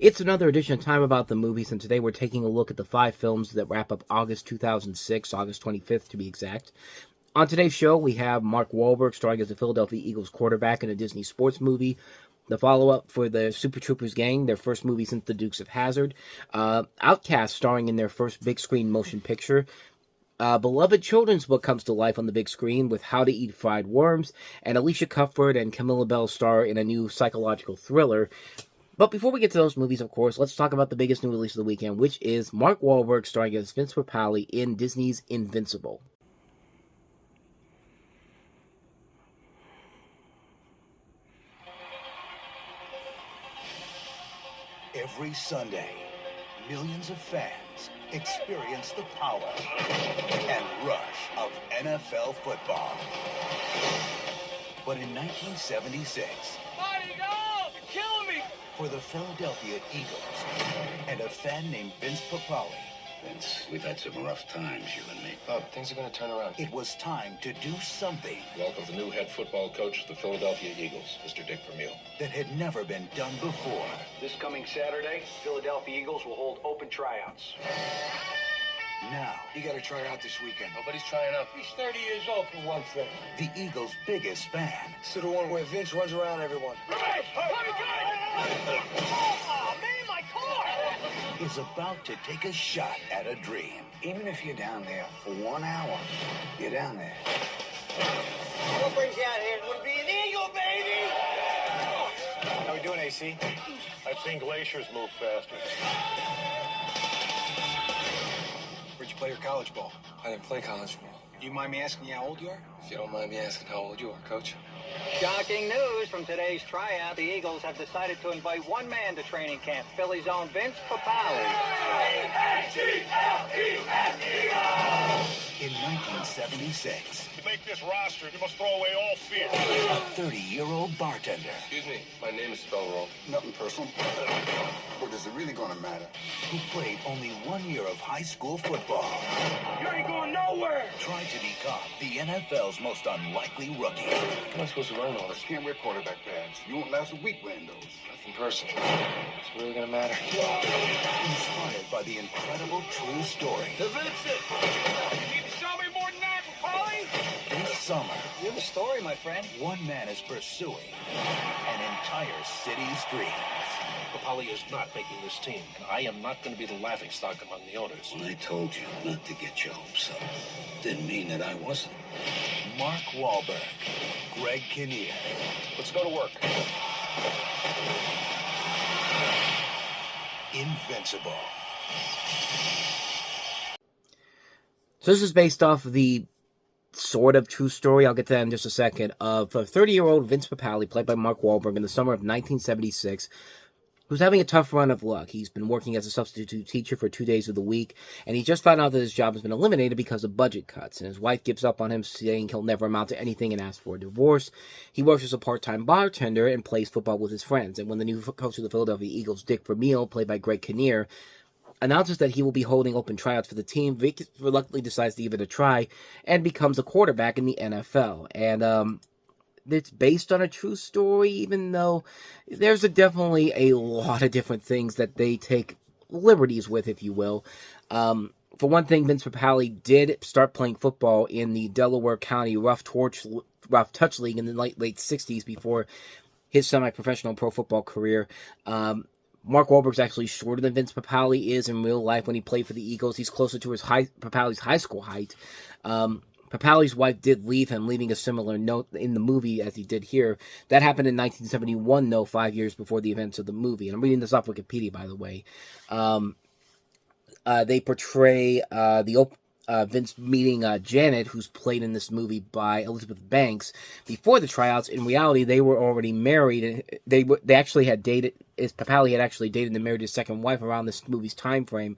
It's another edition of Time About the Movies, and today we're taking a look at the 5 films that wrap up August 2006, August 25th to be exact. On today's show, we have Mark Wahlberg starring as the Philadelphia Eagles quarterback in a Disney sports movie, the follow-up for the Super Troopers gang, their first movie since The Dukes of Hazzard, Outcast starring in their first big-screen motion picture, beloved children's book comes to life on the big screen with How to Eat Fried Worms, and Alicia Cuthbert and Camilla Bell star in a new psychological thriller. But before we get to those movies, of course, let's talk about the biggest new release of the weekend, which is Mark Wahlberg starring as Vince Papale in Disney's Invincible. Every Sunday, millions of fans experience the power and rush of NFL football. But in 1976, for the Philadelphia Eagles and a fan named Vince Papale, Vince, we've had some rough times, you and me. Oh, things are going to turn around. it was time to do something Welcome the new head football coach of the Philadelphia Eagles, Mr. Dick Vermeil. that had never been done before. This coming Saturday, Philadelphia Eagles will hold open tryouts. Now, You got to try out this weekend. Nobody's trying out. He's 30 years old for one thing. the Eagles' biggest fan So the one where Vince runs around everyone. Oh, man, my car! is about to take a shot at a dream. Even if you're down there for 1 hour, you're down there. What brings you out here? It would be an eagle, baby! How we doing, AC? I've seen glaciers move faster. Where'd you play your college ball? I didn't play college ball. You mind me asking you how old you are? If you don't mind me asking how old you are, Coach. Shocking news from today's tryout. The Eagles have decided to invite one man to training camp, Philly's own Vince Papale. In 1976, To make this roster, you must throw away all fear. a 30-year-old bartender Excuse me, my name is spelled wrong. Nothing personal. What is it really gonna matter? who played only 1 year of high school football You ain't going nowhere. tried to become the NFL's most unlikely rookie. How am I supposed to learn all this? Can't wear quarterback pads. You won't last a week wearing those. Nothing personal. It's really going to matter. Inspired by the incredible true story, You need to show me more than that, Paulie. this summer, You have a story, my friend. one man is pursuing an entire city's dreams. Papale is not making this team, and I am not going to be the laughingstock among the owners. When I told you not to get your hopes up, didn't mean that I wasn't. Mark Wahlberg, Greg Kinnear, Let's go to work. Invincible. So this is based off of the sort of true story, I'll get to that in just a second, of a 30-year-old Vince Papale, played by Mark Wahlberg in the summer of 1976, who's having a tough run of luck. He's been working as a substitute teacher for 2 days of the week, and he just found out that his job has been eliminated because of budget cuts, and his wife gives up on him, saying he'll never amount to anything, and asks for a divorce. He works as a part-time bartender and plays football with his friends, and when the new coach of the Philadelphia Eagles, Dick Vermeil, played by Greg Kinnear, announces that he will be holding open tryouts for the team, Vic reluctantly decides to give it a try and becomes a quarterback in the NFL. And it's based on a true story, even though there's definitely a lot of different things that they take liberties with, if you will. For one thing, Vince Papale did start playing football in the Delaware County Rough Touch League in the late 60s before his semi-professional pro football career. Mark Wahlberg's actually shorter than Vince Papale is in real life when he played for the Eagles. He's closer to Papale's high school height. Papale's wife did leave him, leaving a similar note in the movie as he did here. That happened in 1971, though, 5 years before the events of the movie. And I'm reading this off Wikipedia, by the way. They portray Vince meeting Janet, who's played in this movie by Elizabeth Banks, before the tryouts. In reality, they were already married, and they actually had dated. Papale had actually dated and married his second wife around this movie's time frame,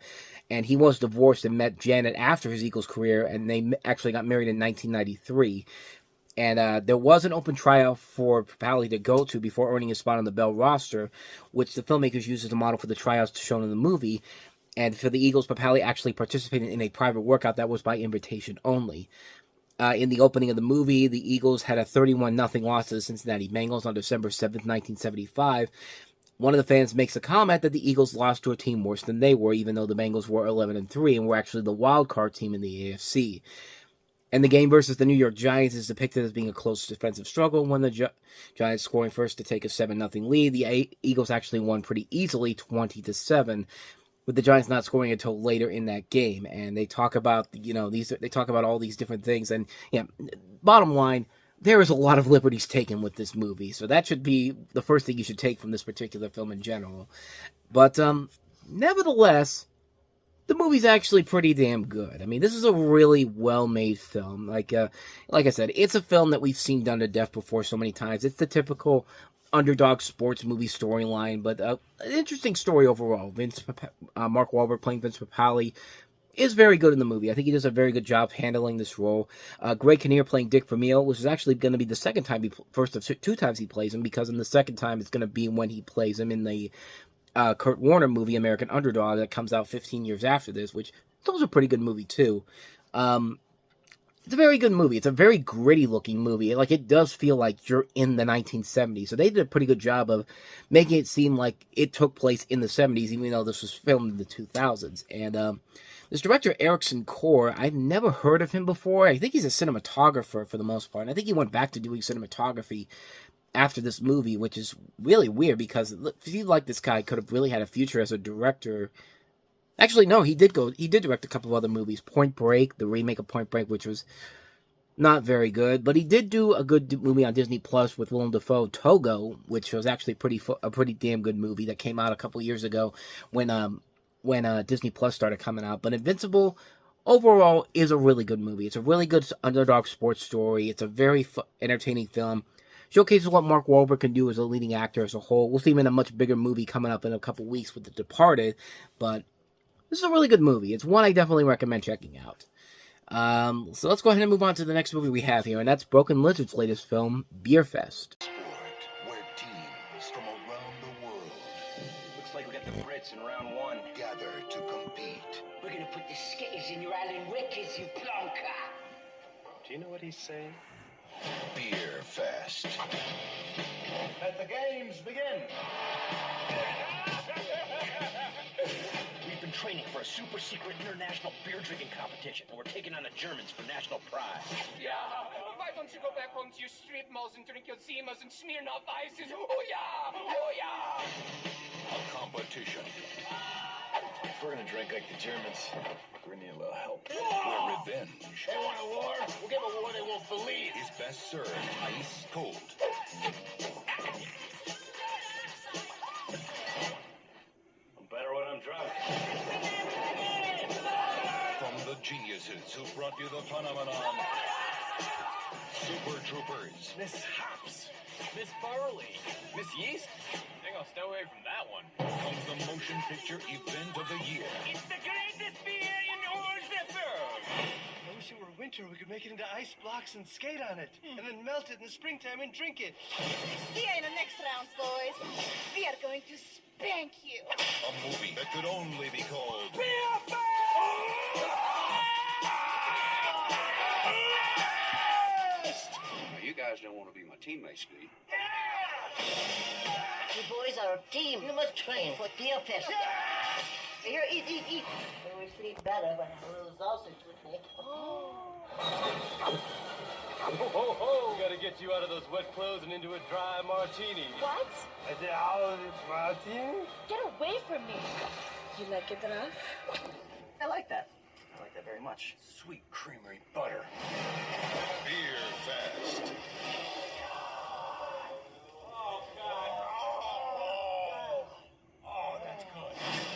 and he was divorced and met Janet after his Eagles career, and they actually got married in 1993. And there was an open tryout for Papale to go to before earning his spot on the Bell roster, which the filmmakers used as a model for the tryouts shown in the movie. And for the Eagles, Papale actually participated in a private workout that was by invitation only. In the opening of the movie, the Eagles had a 31-0 loss to the Cincinnati Bengals on December 7th, 1975. one of the fans makes a comment that the Eagles lost to a team worse than they were, even though the Bengals were 11-3 and were actually the wild card team in the AFC. And the game versus the New York Giants is depicted as being a close defensive struggle, when the Giants scoring first to take a 7-0 lead. The Eagles actually won pretty easily, 20-7, with the Giants not scoring until later in that game. And they talk about, they talk about all these different things. And bottom line, there is a lot of liberties taken with this movie, so that should be the first thing you should take from this particular film in general. But nevertheless, the movie's actually pretty damn good. I mean, this is a really well-made film. Like I said, it's a film that we've seen done to death before so many times. It's the typical underdog sports movie storyline, but an interesting story overall. Mark Wahlberg playing Vince Papale is very good in the movie. I think he does a very good job handling this role. Greg Kinnear playing Dick Vermeil, which is actually going to be the second time first of two times he plays him, because in the second time it's going to be when he plays him in the Kurt Warner movie, American Underdog, that comes out 15 years after this, which is also a pretty good movie, too. It's a very good movie. It's a very gritty-looking movie. Like, it does feel like you're in the 1970s. So they did a pretty good job of making it seem like it took place in the 70s, even though this was filmed in the 2000s. And this director, Erickson Core, I've never heard of him before. I think he's a cinematographer for the most part. And I think he went back to doing cinematography after this movie, which is really weird, because it seems like this guy could have really had a future as a director. Actually, no, he did direct a couple of other movies. Point Break, the remake of Point Break, which was not very good, but he did do a good movie on Disney Plus with Willem Dafoe, Togo, which was actually a pretty damn good movie that came out a couple years ago when Disney Plus started coming out. But Invincible, overall, is a really good movie. It's a really good underdog sports story. It's a very entertaining film. Showcases what Mark Wahlberg can do as a leading actor as a whole. We'll see him in a much bigger movie coming up in a couple weeks with The Departed, but this is a really good movie. It's one I definitely recommend checking out. So let's go ahead and move on to the next movie we have here, and that's Broken Lizard's latest film, Beerfest. Sport where teams from around the world Looks like we got the Brits in round one. gather to compete. We're gonna put the skittles in your Alan Rickers, you plonker. Do you know what he's saying? Beerfest. Let the games begin. We've been training for a super secret international beer drinking competition, and we're taking on the Germans for national pride. Yeah, why don't you go back home to your strip malls and drink your Zimas and Smirnoff Ices? Oh yeah! Oh yeah! A competition If we're gonna drink like the Germans, we're gonna need a little help. where revenge They want a war? We'll give a war they won't believe. is best served ice cold. I'm better when I'm drunk. From the geniuses who brought you the phenomenon, Super Troopers. Miss Hops. Miss Barley. Miss Yeast? I think I'll stay away from that one. Comes the motion picture event of the year. It's the greatest beer in all the world! I wish it were winter. We could make it into ice blocks and skate on it. And then melt it in the springtime and drink it. See you in the next round, boys. We are going to spank you. A movie that could only be called You guys don't want to be my teammates, do you? You boys are a team. You must train for Beerfest. Here, eat. I always sleep better when I have a little sausage with me. Ho, ho, ho! Gotta get you out of those wet clothes and into a dry martini. What? I said, how is Martin? Get away from me. You like it rough? I like that. I like that very much. Sweet creamery butter. Beerfest.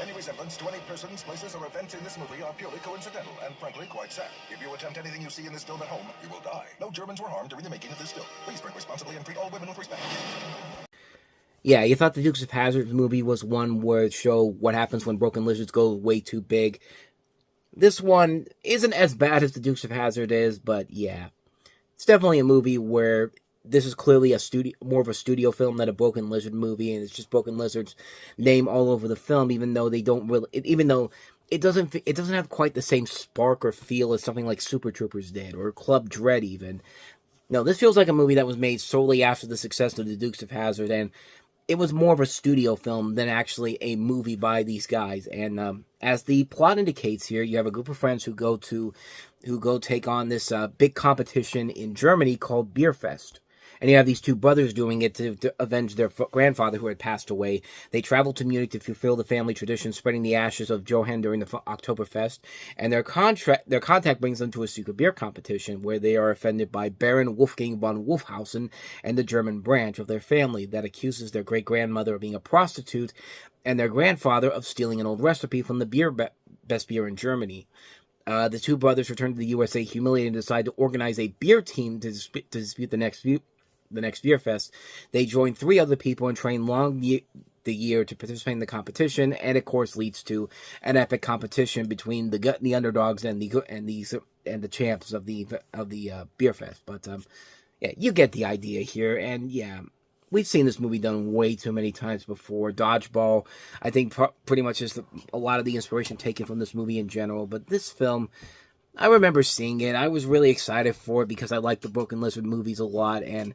Any resemblance to any persons, places, or events in this movie are purely coincidental and frankly quite sad. If you attempt anything you see in this film at home, you will die. No Germans were harmed during the making of this film. Please drink responsibly and treat all women with respect. Yeah, you thought the Dukes of Hazzard movie was one where it showed what happens when broken lizards go way too big. This one isn't as bad as the Dukes of Hazzard is, but yeah. It's definitely a movie where this is clearly more of a studio film than a Broken Lizard movie, and it's just Broken Lizard's name all over the film, even though they don't really, it doesn't have quite the same spark or feel as something like Super Troopers did, or Club Dread even. No, this feels like a movie that was made solely after the success of the Dukes of Hazzard, and it was more of a studio film than actually a movie by these guys. And as the plot indicates here, you have a group of friends who go take on this big competition in Germany called Beerfest. And you have these two brothers doing it to avenge their grandfather who had passed away. They travel to Munich to fulfill the family tradition, spreading the ashes of Johann during the Oktoberfest. And their contact brings them to a secret beer competition where they are offended by Baron Wolfgang von Wolfhausen and the German branch of their family that accuses their great-grandmother of being a prostitute and their grandfather of stealing an old recipe from the best beer in Germany. The two brothers return to the USA humiliated and decide to organize a beer team to dispute the next Beerfest. They join 3 other people and train the year to participate in the competition, and of course leads to an epic competition between the underdogs and the champs of the Beerfest. But yeah, you get the idea here, and yeah, we've seen this movie done way too many times before. Dodgeball, I think, pretty much is a lot of the inspiration taken from this movie in general. But this film, I remember seeing it. I was really excited for it because I like the Broken Lizard movies a lot, and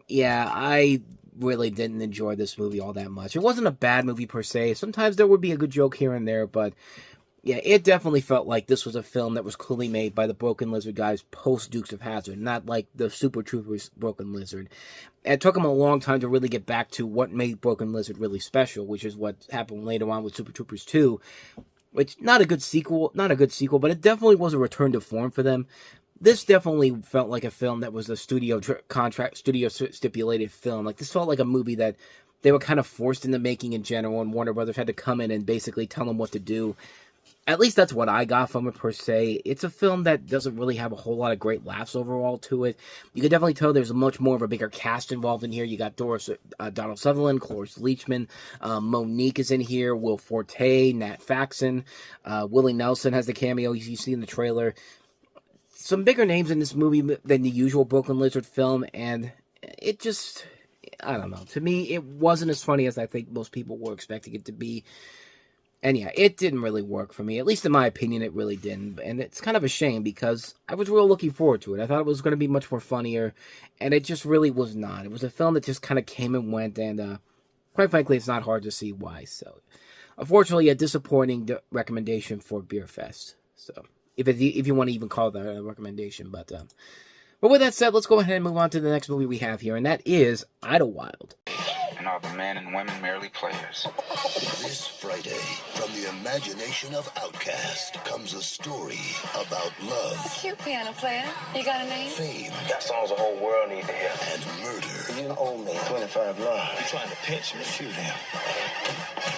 yeah, I really didn't enjoy this movie all that much. It wasn't a bad movie per se. Sometimes there would be a good joke here and there, but yeah, it definitely felt like this was a film that was clearly made by the Broken Lizard guys post Dukes of Hazzard, not like the Super Troopers Broken Lizard. And it took them a long time to really get back to what made Broken Lizard really special, which is what happened later on with Super Troopers 2, which, not a good sequel, but it definitely was a return to form for them. This definitely felt like a film that was a studio stipulated film. Like, this felt like a movie that they were kind of forced into making in general, and Warner Brothers had to come in and basically tell them what to do. At least that's what I got from it, per se. It's a film that doesn't really have a whole lot of great laughs overall to it. You can definitely tell there's much more of a bigger cast involved in here. You got Donald Sutherland, Cloris Leachman, Monique is in here, Will Forte, Nat Faxon, Willie Nelson has the cameo you see in the trailer. Some bigger names in this movie than the usual Broken Lizard film, and it just, I don't know. To me, it wasn't as funny as I think most people were expecting it to be. And yeah, it didn't really work for me. At least in my opinion, it really didn't. And it's kind of a shame because I was really looking forward to it. I thought it was going to be much more funnier, and it just really was not. It was a film that just kind of came and went, and quite frankly, it's not hard to see why. So, unfortunately, a disappointing recommendation for Beerfest. So, if you want to even call that a recommendation. But with that said, let's go ahead and move on to the next movie we have here, and that is Idlewild. And all the men and women merely players. This Friday, from the imagination of Outcast, comes a story about love. Cute piano player. You got a name? Fame. Got songs the whole world need to hear. And murder. You owe me 25 live. I'm trying to pitch and shoot him.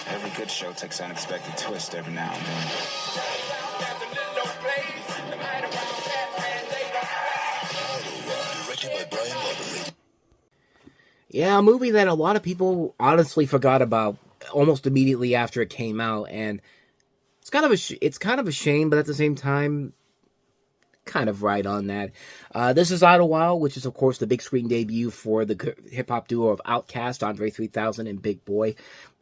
Every good show takes an unexpected twist every now and then. Idlewild, directed by Brian Lorber. Yeah, a movie that a lot of people honestly forgot about almost immediately after it came out, and it's kind of a shame, but at the same time, kind of right on that. This is Idlewild, which is of course the big screen debut for the hip hop duo of Outkast, Andre 3000 and Big Boy.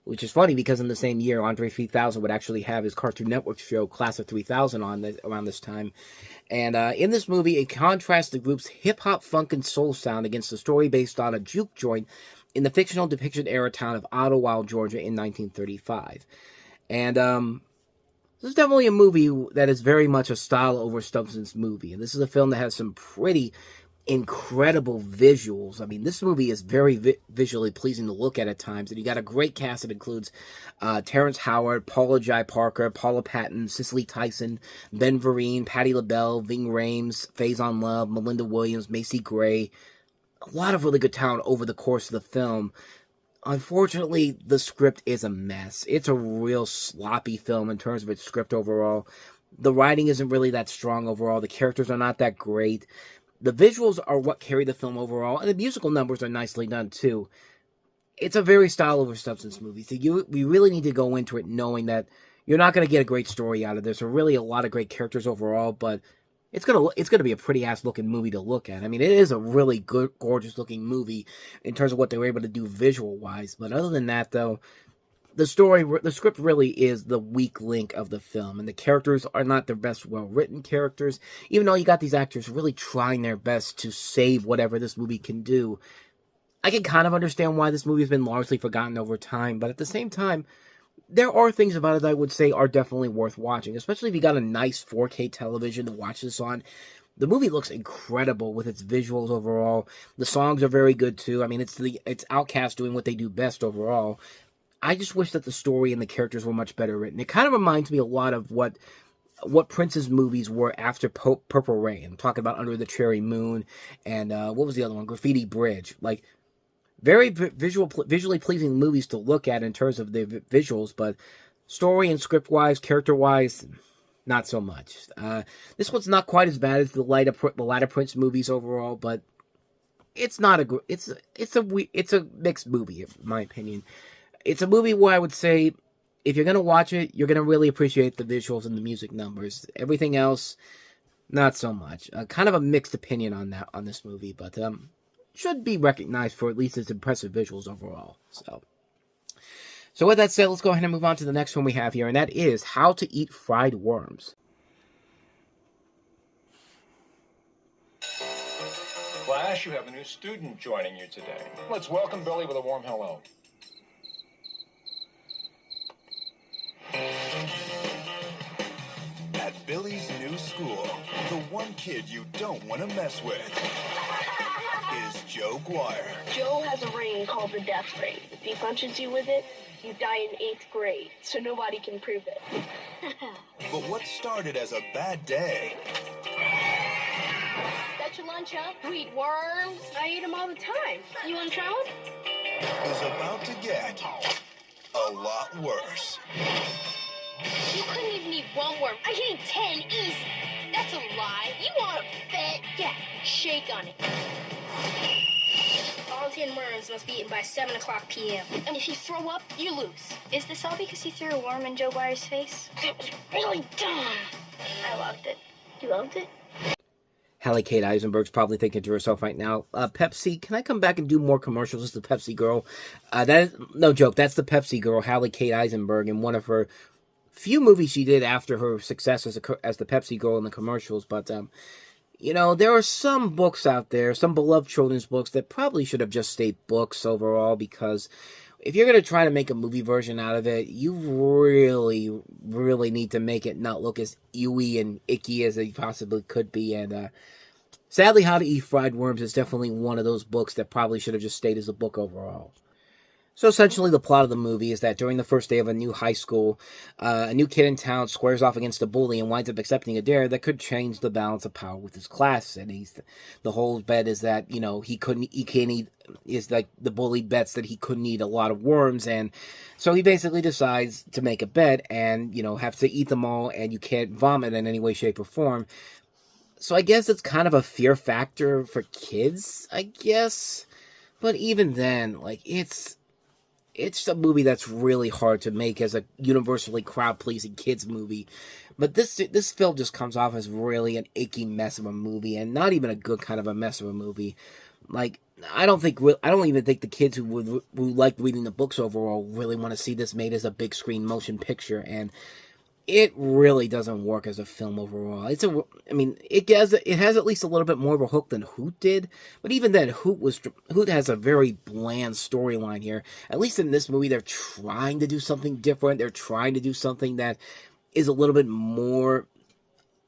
Which is funny because in the same year, Andre 3000 would actually have his Cartoon Network show, Class of 3000, around this time. And in this movie, it contrasts the group's hip-hop, funk, and soul sound against the story based on a juke joint in the fictional depiction era town of Idlewild, Georgia in 1935. And this is definitely a movie that is very much a style over substance movie. And this is a film that has some pretty incredible visuals. I mean, this movie is very visually pleasing to look at times, and you got a great cast that includes Terrence Howard, Paula Jai Parker, Paula Patton, Cicely Tyson, Ben Vereen, Patti LaBelle, Ving Rhames, Faison Love, Melinda Williams, Macy Gray. A lot of really good talent over the course of the film. Unfortunately, the script is a mess. It's a real sloppy film in terms of its script overall. The writing isn't really that strong overall. The characters are not that great. The visuals are what carry the film overall, and the musical numbers are nicely done, too. It's a very style over substance movie, so we really need to go into it knowing that you're not going to get a great story out of this, or really a lot of great characters overall, but it's gonna be a pretty-ass-looking movie to look at. I mean, it is a really good, gorgeous-looking movie in terms of what they were able to do visual-wise, but other than that, though, the script really is the weak link of the film, and the characters are not the best well-written characters, even though you got these actors really trying their best to save whatever this movie can do. I can kind of understand why this movie has been largely forgotten over time, but at the same time, there are things about it that I would say are definitely worth watching, especially if you got a nice 4K television to watch this on. The movie looks incredible with its visuals overall. The songs are very good too. I mean, it's Outkast doing what they do best overall. I just wish that the story and the characters were much better written. It kind of reminds me a lot of what Prince's movies were after Purple Rain. I'm talking about Under the Cherry Moon and what was the other one? Graffiti Bridge. Like, very visually pleasing movies to look at in terms of the visuals, but story and script-wise, character-wise, not so much. This one's not quite as bad as the latter Prince movies overall, but it's not it's a mixed movie, in my opinion. It's a movie where I would say, if you're gonna watch it, you're gonna really appreciate the visuals and the music numbers. Everything else, not so much. Kind of a mixed opinion on this movie, but should be recognized for at least its impressive visuals overall. So with that said, let's go ahead and move on to the next one we have here, and that is How to Eat Fried Worms. Class, you have a new student joining you today. Let's welcome Billy with a warm hello. At Billy's new school, the one kid you don't want to mess with is Joe Guire. Joe has a ring called the death ring. If he punches you with it, you die in 8th grade, so nobody can prove it. But what started as a bad day That's your lunch, huh? You eat worms? I eat them all the time. You want to try one? is about to get a lot worse. You couldn't even eat one worm. I can eat 10 easy. That's a lie. You want a bet? Yeah, shake on it. All 10 worms must be eaten by 7 o'clock p.m. And if you throw up, you lose. Is this all because he threw a worm in Joe Guire's face? It was really dumb. I loved it. You loved it? Hallie Kate Eisenberg's probably thinking to herself right now, Pepsi, can I come back and do more commercials as the Pepsi girl? That is, no joke, that's the Pepsi girl, Hallie Kate Eisenberg, in one of her few movies she did after her success as the Pepsi girl in the commercials. But, you know, there are some books out there, some beloved children's books, that probably should have just stayed books overall, because if you're going to try to make a movie version out of it, you really, really need to make it not look as ewy and icky as it possibly could be. And sadly, How to Eat Fried Worms is definitely one of those books that probably should have just stayed as a book overall. So essentially, the plot of the movie is that during the first day of a new high school, a new kid in town squares off against a bully and winds up accepting a dare that could change the balance of power with his class. And the whole bet is that, you know, he can't eat, is like the bully bets that he couldn't eat a lot of worms, and so he basically decides to make a bet and, you know, have to eat them all, and you can't vomit in any way, shape, or form. So I guess it's kind of a fear factor for kids, I guess. But even then, like, it's a movie that's really hard to make as a universally crowd-pleasing kids movie. But this film just comes off as really an icky mess of a movie, and not even a good kind of a mess of a movie. Like, I don't even think the kids who like reading the books overall really want to see this made as a big screen motion picture, and it really doesn't work as a film overall. It has at least a little bit more of a hook than Hoot did, but even then, Hoot has a very bland storyline here. At least in this movie, they're trying to do something different. They're trying to do something that is a little bit more,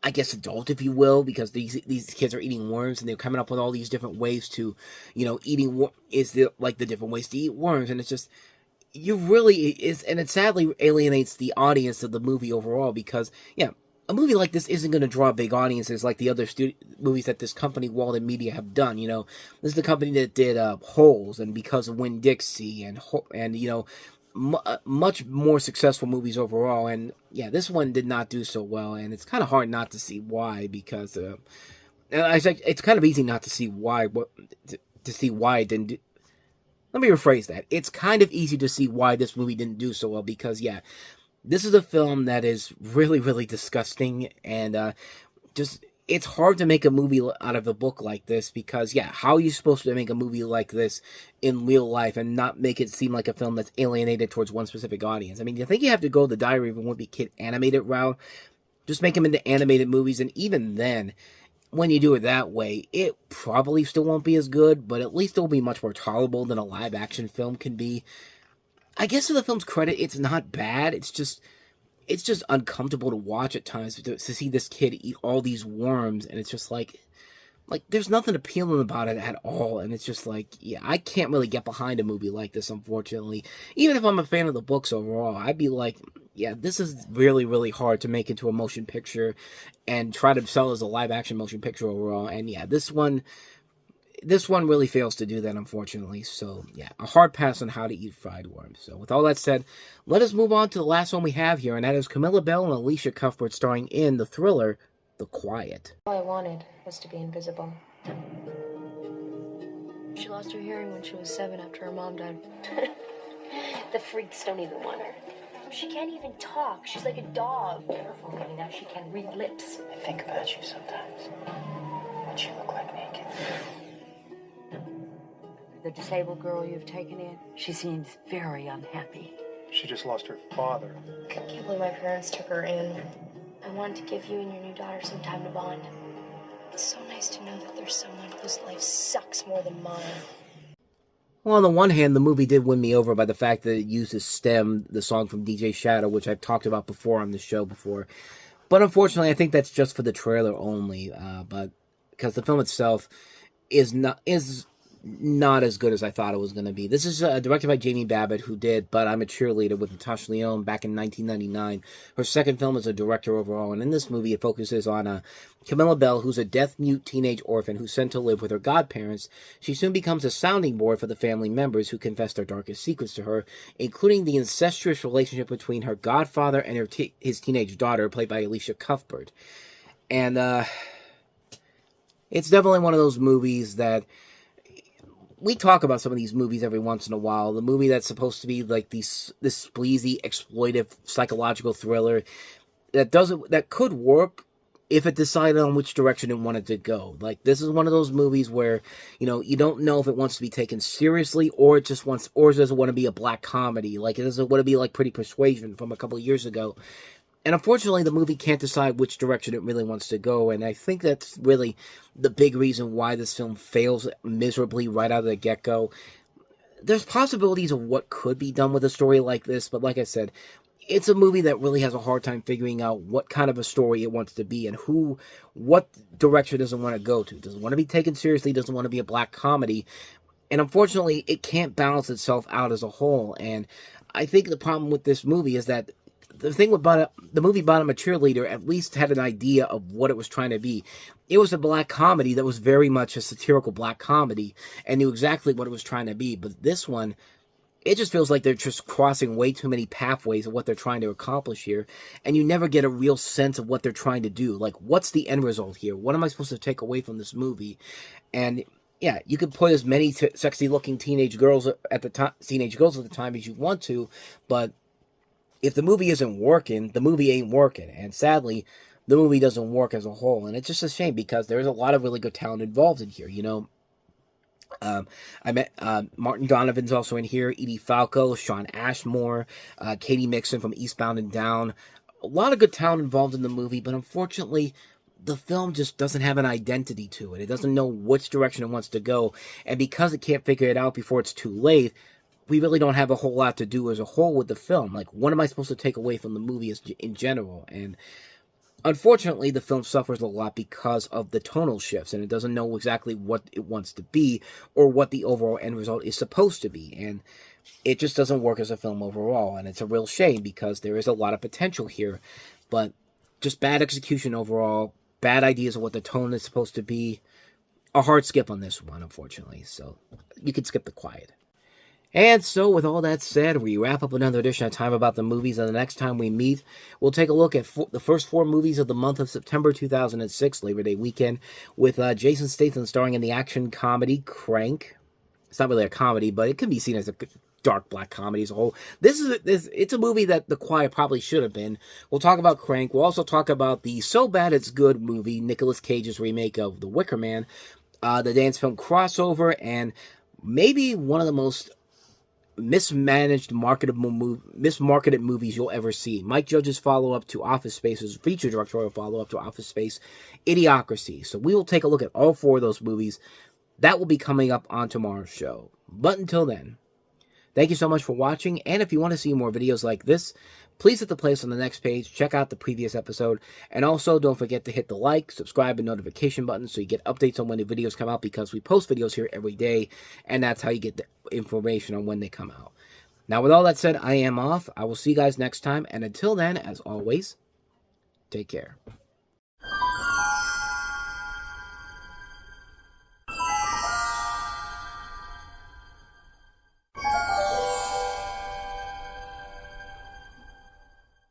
I guess, adult, if you will, because these kids are eating worms, and they're coming up with all these different ways to, you know, the different ways to eat worms, and it's just, and it sadly alienates the audience of the movie overall, because, yeah, a movie like this isn't going to draw big audiences like the other movies that this company, Walden Media, have done. You know, this is the company that did Holes and Because of Winn-Dixie and you know, much more successful movies overall. And yeah, this one did not do so well, and it's kind of hard not to see why, because it's kind of easy not to see why, to see why it didn't do. Let me rephrase that. It's kind of easy to see why this movie didn't do so well, because, yeah, this is a film that is really, really disgusting, and it's hard to make a movie out of a book like this, because, yeah, how are you supposed to make a movie like this in real life and not make it seem like a film that's alienated towards one specific audience? I mean, you think you have to go the Diary of a Wimpy Kid animated route? Just make them into animated movies, and even then, when you do it that way, it probably still won't be as good, but at least it'll be much more tolerable than a live-action film can be. I guess to the film's credit, it's not bad. It's just uncomfortable to watch at times to see this kid eat all these worms, and it's just like there's nothing appealing about it at all, and it's just like, yeah, I can't really get behind a movie like this, unfortunately. Even if I'm a fan of the books overall, I'd be like, yeah, this is really, really hard to make into a motion picture and try to sell as a live-action motion picture overall, and yeah, this one really fails to do that, unfortunately. So, yeah, a hard pass on How to Eat Fried Worms. So, with all that said, let us move on to the last one we have here, and that is Camilla Bell and Alicia Cuthbert starring in the thriller The Quiet. All I wanted was to be invisible. She lost her hearing when she was 7 after her mom died. The freaks don't even want her. She can't even talk. She's like a dog. Careful, maybe now she can read lips. I think about you sometimes. What you look like naked. The disabled girl you've taken in, she seems very unhappy. She just lost her father. I can't believe my parents took her in. I wanted to give you and your new daughter some time to bond. It's so nice to know that there's someone whose life sucks more than mine. Well, on the one hand, the movie did win me over by the fact that it uses Stem, the song from DJ Shadow, which I've talked about before on the show before. But unfortunately, I think that's just for the trailer only, but because the film itself is not as good as I thought it was going to be. This is directed by Jamie Babbitt, who did But I'm a Cheerleader with Natasha Lyonne back in 1999. Her second film as a director overall, and in this movie it focuses on Camilla Bell, who's a deaf-mute teenage orphan who's sent to live with her godparents. She soon becomes a sounding board for the family members who confess their darkest secrets to her, including the incestuous relationship between her godfather and his teenage daughter, played by Alicia Cuthbert. And it's definitely one of those movies that we talk about some of these movies every once in a while. The movie that's supposed to be like this sleazy, exploitive, psychological thriller that could work if it decided on which direction it wanted to go. Like, this is one of those movies where, you don't know if it wants to be taken seriously or does it want to be a black comedy. Like, it doesn't want to be like Pretty Persuasion from a couple of years ago. And unfortunately, the movie can't decide which direction it really wants to go, and I think that's really the big reason why this film fails miserably right out of the get-go. There's possibilities of what could be done with a story like this, but like I said, it's a movie that really has a hard time figuring out what kind of a story it wants to be and what direction does it want to go to. Does it want to be taken seriously? Does it want to be a black comedy? And unfortunately, it can't balance itself out as a whole, and I think the problem with this movie is that the thing about the movie But I'm a Cheerleader at least had an idea of what it was trying to be. It was a black comedy that was very much a satirical black comedy and knew exactly what it was trying to be. But this one, it just feels like they're just crossing way too many pathways of what they're trying to accomplish here. And you never get a real sense of what they're trying to do. Like, what's the end result here? What am I supposed to take away from this movie? And yeah, you could put as many sexy-looking teenage girls at the time as you want to, but if the movie isn't working, the movie ain't working. And sadly, the movie doesn't work as a whole. And it's just a shame because there's a lot of really good talent involved in here, I met Martin Donovan's also in here, Edie Falco, Sean Ashmore, Katie Mixon from Eastbound and Down. A lot of good talent involved in the movie, but unfortunately, the film just doesn't have an identity to it. It doesn't know which direction it wants to go. And because it can't figure it out before it's too late, we really don't have a whole lot to do as a whole with the film. Like, what am I supposed to take away from the movie in general? And unfortunately, the film suffers a lot because of the tonal shifts, and it doesn't know exactly what it wants to be or what the overall end result is supposed to be. And it just doesn't work as a film overall, and it's a real shame because there is a lot of potential here, but just bad execution overall, bad ideas of what the tone is supposed to be. A hard skip on this one, unfortunately, so you can skip The Quiet. And so, with all that said, we wrap up another edition of Time About the Movies, and the next time we meet, we'll take a look at the first 4 movies of the month of September 2006, Labor Day weekend, with Jason Statham starring in the action comedy Crank. It's not really a comedy, but it can be seen as a dark black comedy as a whole. It's a movie that The Quiet probably should have been. We'll talk about Crank. We'll also talk about the So Bad It's Good movie, Nicolas Cage's remake of The Wicker Man, the dance film Crossover, and maybe one of the most mismarketed movies you'll ever see. Mike Judge's follow-up to Office Space's feature directorial follow-up to Office Space, Idiocracy. So we will take a look at all 4 of those movies. That will be coming up on tomorrow's show. But until then, thank you so much for watching, and if you want to see more videos like this, please hit the playlist on the next page, check out the previous episode, and also don't forget to hit the like, subscribe, and notification button so you get updates on when the videos come out, because we post videos here every day, and that's how you get the information on when they come out. Now, with all that said, I am off. I will see you guys next time, and until then, as always, take care.